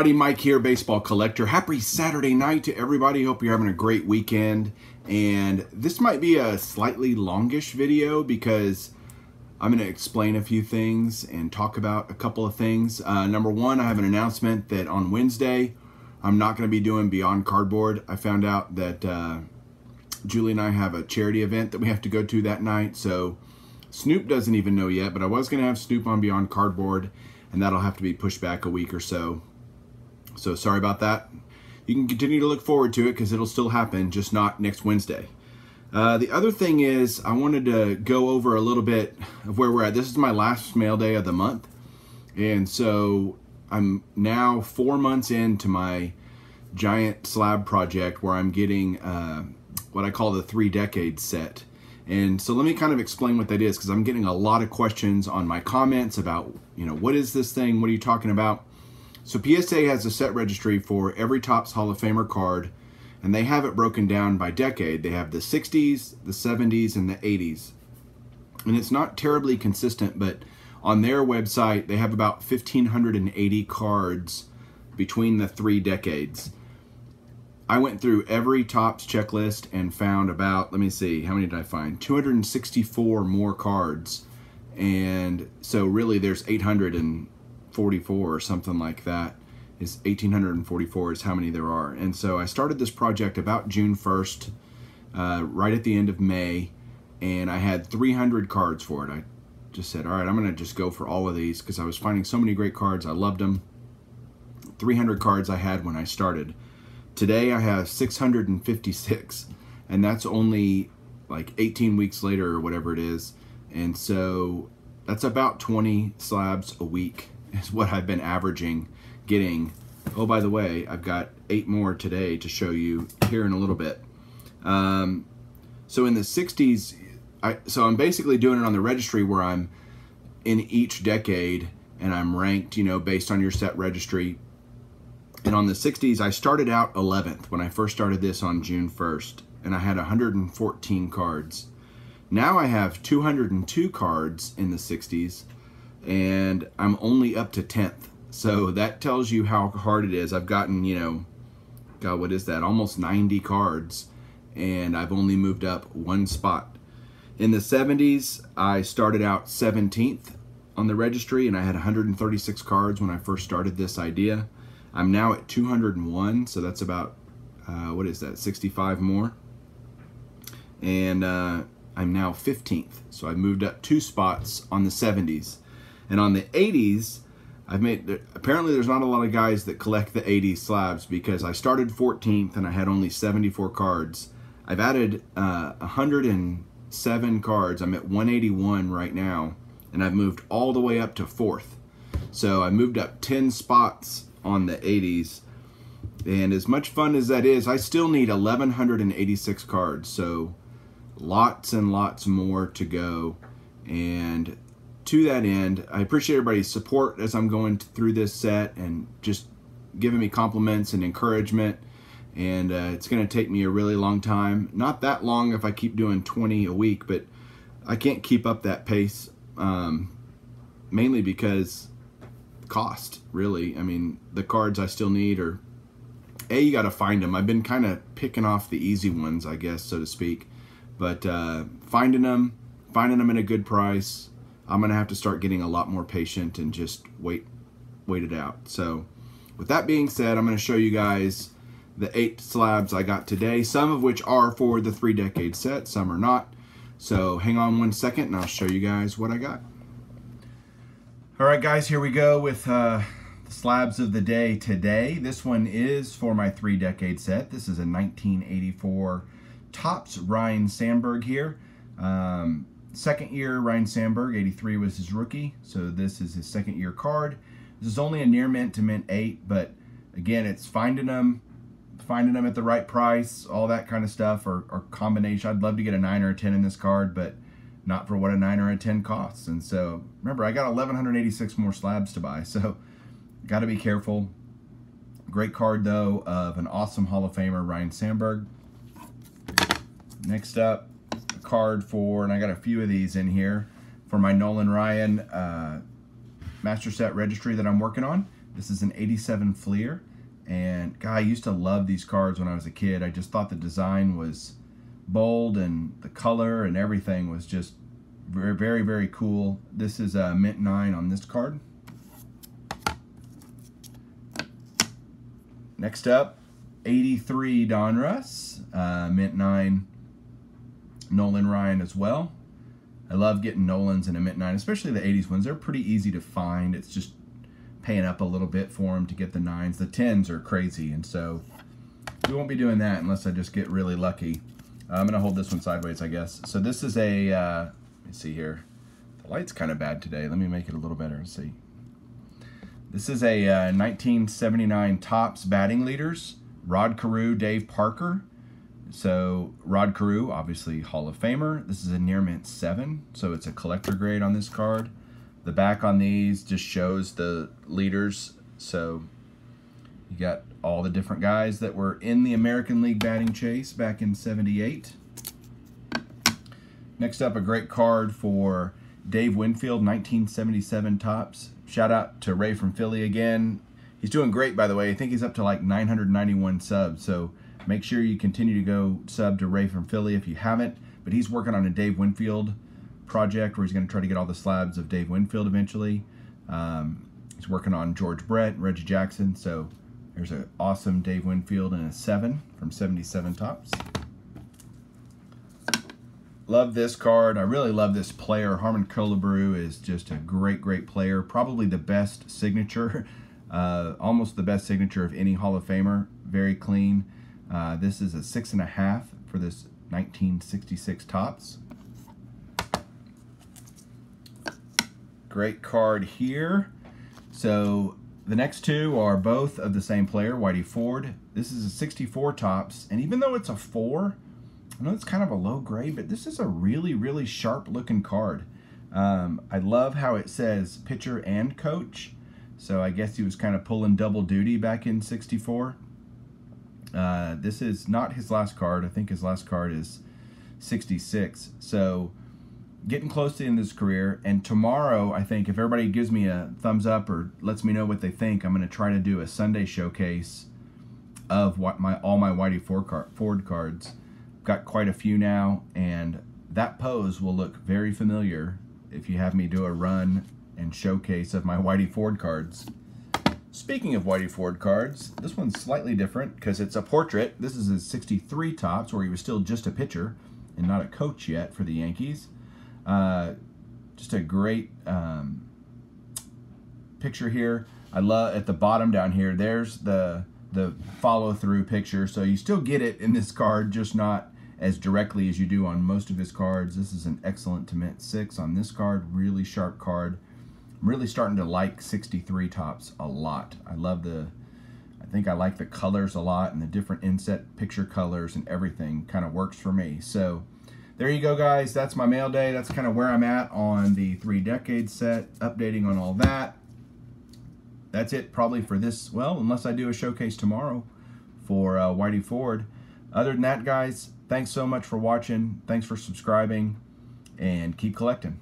everybody, Mike here, Baseball Collector. Happy Saturday night to everybody. Hope you're having a great weekend. And this might be a slightly longish video because I'm going to explain a few things and talk about a couple of things. Number one, I have an announcement that on Wednesday, I'm not going to be doing Beyond Cardboard. I found out that Julie and I have a charity event that we have to go to that night. So Snoop doesn't even know yet, but I was going to have Snoop on Beyond Cardboard, and that'll have to be pushed back a week or so. So sorry about that. You can continue to look forward to it because it'll still happen, just not next Wednesday. The other thing is I wanted to go over a little bit of where we're at. This is my last mail day of the month. And so I'm now 4 months into my giant slab project where I'm getting what I call the 3 decades set. And so let me kind of explain what that is, because I'm getting a lot of questions on my comments about, what is this thing? What are you talking about? So PSA has a set registry for every Topps Hall of Famer card, and they have it broken down by decade. They have the 60s, the 70s, and the 80s. And it's not terribly consistent, but on their website, they have about 1,580 cards between the 3 decades. I went through every Topps checklist and found about, let me see, how many did I find? 264 more cards. And so really there's 844 or something like that. Is 1,844 is how many there are. And so I started this project about June 1st, right at the end of May, and I had 300 cards for it. I just said, all right, I'm going to just go for all of these because I was finding so many great cards. I loved them. 300 cards I had when I started. Today I have 656, and that's only like 18 weeks later or whatever it is. And so that's about 20 slabs a week is what I've been averaging getting. Oh, by the way, I've got 8 more today to show you here in a little bit. So in the 60s, so I'm basically doing it on the registry where I'm in each decade and I'm ranked, based on your set registry. And on the 60s, I started out 11th when I first started this on June 1st, and I had 114 cards. Now I have 202 cards in the 60s, and I'm only up to 10th. So that tells you how hard it is. I've gotten, God, what is that? Almost 90 cards, and I've only moved up 1 spot. In the 70s, I started out 17th on the registry, and I had 136 cards when I first started this idea. I'm now at 201, so that's about, what is that, 65 more? And I'm now 15th, so I moved up 2 spots on the 70s. And on the 80s, apparently there's not a lot of guys that collect the 80s slabs because I started 14th and I had only 74 cards. I've added 107 cards. I'm at 181 right now, and I've moved all the way up to 4th. So I moved up 10 spots on the 80s, and as much fun as that is, I still need 1,186 cards, so lots and lots more to go. And to that end, I appreciate everybody's support as I'm going through this set and just giving me compliments and encouragement. And it's going to take me a really long time, not that long if I keep doing 20 a week, but I can't keep up that pace, mainly because cost, really. I mean, the cards I still need are, you got to find them. I've been kind of picking off the easy ones, I guess, so to speak. But finding them at a good price, I'm going to have to start getting a lot more patient and just wait it out. So with that being said, I'm going to show you guys the 8 slabs I got today, some of which are for the 3 decade set, some are not. So hang on 1 second and I'll show you guys what I got. All right, guys, here we go with the slabs of the day today. This one is for my 3 decade set. This is a 1984 Topps Ryne Sandberg here. Second year Ryne Sandberg, 83 was his rookie, so this is his 2nd year card. This is only a near mint to mint 8, but again, it's finding them at the right price, all that kind of stuff, or combination. I'd love to get a 9 or a 10 in this card, but not for what a 9 or a 10 costs. And so remember, I got 1,186 more slabs to buy, so got to be careful. Great card though, of an awesome Hall of Famer, Ryne Sandberg. Next up, a card for, and I got a few of these in here, for my Nolan Ryan Master Set Registry that I'm working on. This is an 87 Fleer. And God, I used to love these cards when I was a kid. I just thought the design was bold and the color and everything was just very, very, very cool. This is a mint 9 on this card. Next up, 83 Donruss, mint 9 Nolan Ryan as well. I love getting Nolans in a mint 9, especially the 80s ones. They're pretty easy to find. It's just paying up a little bit for them to get the 9s. The 10s are crazy, and so we won't be doing that unless I just get really lucky. I'm going to hold this one sideways, I guess. So this is a, let me see here. The light's kind of bad today. Let me make it a little better. Let's see. This is a 1979 Topps Batting Leaders. Rod Carew, Dave Parker. So Rod Carew, obviously Hall of Famer. This is a near mint 7, so it's a collector grade on this card. The back on these just shows the leaders. So you got all the different guys that were in the American League batting chase back in '78. Next up, a great card for Dave Winfield, 1977 Topps. Shout out to Ray from Philly again. He's doing great, by the way. I think he's up to like 991 subs. So make sure you continue to go sub to Ray from Philly if you haven't. But he's working on a Dave Winfield project where he's going to try to get all the slabs of Dave Winfield eventually. He's working on George Brett, Reggie Jackson. So there's an awesome Dave Winfield and a 7 from 77 Topps. Love this card. I really love this player. Harmon Killebrew is just a great, great player. Probably the best signature, almost the best signature of any Hall of Famer. Very clean. This is a 6.5 for this 1966 Topps. Great card here. So the next two are both of the same player, Whitey Ford. This is a 64 Topps, and even though it's a 4, I know it's kind of a low grade, but this is a really, really sharp looking card. I love how it says pitcher and coach. So I guess he was kind of pulling double duty back in '64. This is not his last card. I think his last card is '66. So getting close to the end of his career. And tomorrow, I think if everybody gives me a thumbs up or lets me know what they think, I'm going to try to do a Sunday showcase of all my Whitey Ford cards. Got quite a few now, and that pose will look very familiar if you have me do a run and showcase of my Whitey Ford cards. Speaking of Whitey Ford cards, this one's slightly different because it's a portrait. This is a 63 Topps where he was still just a pitcher and not a coach yet for the Yankees. Just a great picture here. I love at the bottom down here, there's the follow-through picture, so you still get it in this card, just not as directly as you do on most of his cards. This is an excellent to mint 6 on this card. Really sharp card. I'm really starting to like 63 Topps a lot. I think I like the colors a lot, and the different inset picture colors and everything kind of works for me. So there you go, guys. That's my mail day. That's kind of where I'm at on the 3 decades set, updating on all that. That's it probably for this, well, unless I do a showcase tomorrow for Whitey Ford. Other than that, guys, thanks so much for watching. Thanks for subscribing, and keep collecting.